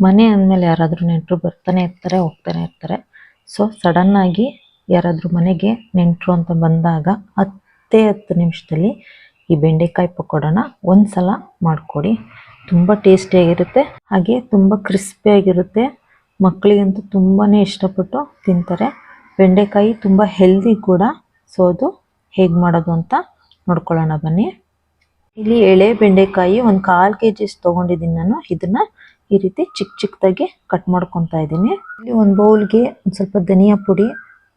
ಮನೆ ಅಂದಮೇಲೆ ಯಾರಾದರೂ ನೆಂಟರು ಬರ್ತಾನೆ ಇರ್ತಾರೆ, ಹೋಗ್ತಾನೆ ಇರ್ತಾರೆ. ಸೊ ಸಡನ್ನಾಗಿ ಯಾರಾದರೂ ಮನೆಗೆ ನೆಂಟರು ಅಂತ ಬಂದಾಗ 10 ನಿಮಿಷದಲ್ಲಿ ಈ ಬೆಂಡೆಕಾಯಿ ಪಕೋಡನ ಒಂದ್ಸಲ ಮಾಡಿಕೊಡಿ. ತುಂಬ ಟೇಸ್ಟಿಯಾಗಿರುತ್ತೆ, ಹಾಗೆ ತುಂಬ ಕ್ರಿಸ್ಪಿಯಾಗಿರುತ್ತೆ. ಮಕ್ಕಳಿಗಂತೂ ತುಂಬಾ ಇಷ್ಟಪಟ್ಟು ತಿಂತಾರೆ. ಬೆಂಡೆಕಾಯಿ ತುಂಬ ಹೆಲ್ದಿ ಕೂಡ. ಸೊ ಅದು ಹೇಗೆ ಮಾಡೋದು ಅಂತ ನೋಡ್ಕೊಳ್ಳೋಣ ಬನ್ನಿ. ಇಲ್ಲಿ ಎಳೆ ಬೆಂಡೆಕಾಯಿ ಒಂದು 1/4 kg ತೊಗೊಂಡಿದ್ದೀನಿ ನಾನು. ಇದನ್ನ ಈ ರೀತಿ ಚಿಕ್ಕದಾಗಿ ಕಟ್ ಮಾಡ್ಕೊತಾ ಇದ್ದೀನಿ. ಇಲ್ಲಿ ಒಂದು ಬೌಲ್ಗೆ ಒಂದು ಸ್ವಲ್ಪ ಧನಿಯಾ ಪುಡಿ,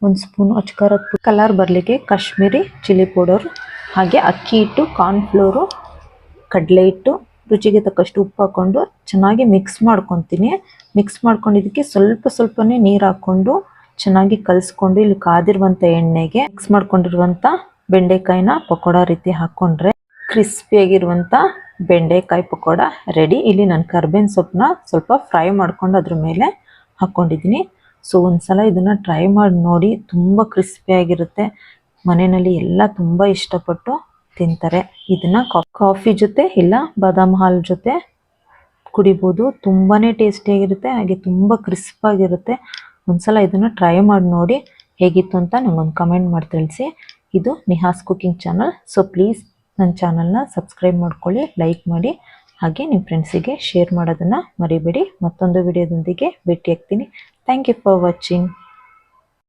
1 ಸ್ಪೂನ್ ಅಚ್ಕಾರದ ಪುಡಿ, ಕಲರ್ ಬರಲಿಕ್ಕೆ ಕಾಶ್ಮೀರಿ ಚಿಲ್ಲಿ ಪೌಡರ್, ಹಾಗೆ ಅಕ್ಕಿ ಹಿಟ್ಟು, ಕಾರ್ನ್ಫ್ಲೋರು, ಕಡಲೆ ಹಿಟ್ಟು, ರುಚಿಗೆ ತಕ್ಕಷ್ಟು ಉಪ್ಪು ಹಾಕ್ಕೊಂಡು ಚೆನ್ನಾಗಿ ಮಿಕ್ಸ್ ಮಾಡ್ಕೊತೀನಿ. ಮಿಕ್ಸ್ ಮಾಡ್ಕೊಂಡಿದ್ದಕ್ಕೆ ಸ್ವಲ್ಪನೇ ನೀರು ಹಾಕ್ಕೊಂಡು ಚೆನ್ನಾಗಿ ಕಲಿಸ್ಕೊಂಡು ಇಲ್ಲಿ ಕಾದಿರುವಂಥ ಎಣ್ಣೆಗೆ ಮಿಕ್ಸ್ ಮಾಡ್ಕೊಂಡಿರುವಂಥ ಬೆಂಡೆಕಾಯಿನ ಪಕೋಡ ರೀತಿ ಹಾಕ್ಕೊಂಡ್ರೆ ಕ್ರಿಸ್ಪಿಯಾಗಿರುವಂಥ ಬೆಂಡೆಕಾಯಿ ಪಕೋಡ ರೆಡಿ. ಇಲ್ಲಿ ನಾನು ಕರ್ಬೇವಿನ ಸೊಪ್ಪನ್ನ ಸ್ವಲ್ಪ ಫ್ರೈ ಮಾಡ್ಕೊಂಡು ಅದ್ರ ಮೇಲೆ ಹಾಕ್ಕೊಂಡಿದ್ದೀನಿ. ಸೊ ಒಂದ್ಸಲ ಇದನ್ನು ಟ್ರೈ ಮಾಡಿ ನೋಡಿ, ತುಂಬ ಕ್ರಿಸ್ಪಿಯಾಗಿರುತ್ತೆ. ಮನೆಯಲ್ಲಿ ಎಲ್ಲ ತುಂಬ ಇಷ್ಟಪಟ್ಟು ತಿಂತಾರೆ. ಇದನ್ನು ಕಾಫಿ ಜೊತೆ ಇಲ್ಲ ಬಾದಾಮ್ ಹಾಲು ಜೊತೆ ಕುಡಿಬೋದು. ತುಂಬಾ ಟೇಸ್ಟಿಯಾಗಿರುತ್ತೆ, ಹಾಗೆ ತುಂಬ ಕ್ರಿಸ್ಪಾಗಿರುತ್ತೆ. ಒಂದ್ಸಲ ಇದನ್ನು ಟ್ರೈ ಮಾಡಿ ನೋಡಿ, ಹೇಗಿತ್ತು ಅಂತ ನನಗೊಂದು ಕಮೆಂಟ್ ಮಾಡಿ ತಿಳಿಸಿ. ಇದು Nihas cooking channel. So please ನನ್ನ ಚಾನಲ್ನ ಸಬ್ಸ್ಕ್ರೈಬ್ ಮಾಡ್ಕೊಳ್ಳಿ, ಲೈಕ್ ಮಾಡಿ, ಹಾಗೆ ನಿಮ್ಮ ಫ್ರೆಂಡ್ಸಿಗೆ ಶೇರ್ ಮಾಡೋದನ್ನು ಮರಿಬೇಡಿ. ಮತ್ತೊಂದು ವಿಡಿಯೋದೊಂದಿಗೆ ಭೇಟಿ ಆಗ್ತೀನಿ. Thank you for watching.